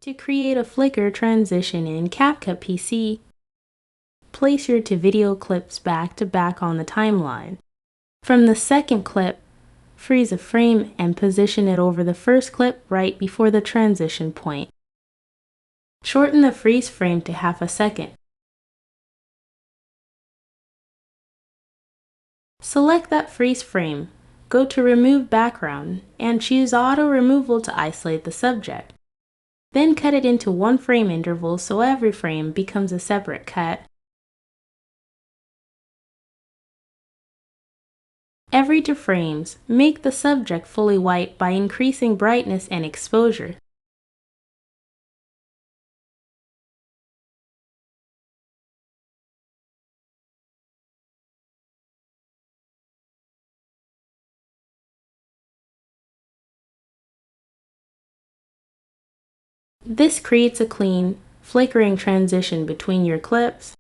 To create a flicker transition in CapCut PC, place your to-video clips back to back on the timeline. From the second clip, freeze a frame and position it over the first clip right before the transition point. Shorten the freeze frame to half a second. Select that freeze frame, go to Remove Background, and choose Auto Removal to isolate the subject. Then cut it into one frame interval so every frame becomes a separate cut. Every 2 frames, make the subject fully white by increasing brightness and exposure. This creates a clean, flickering transition between your clips.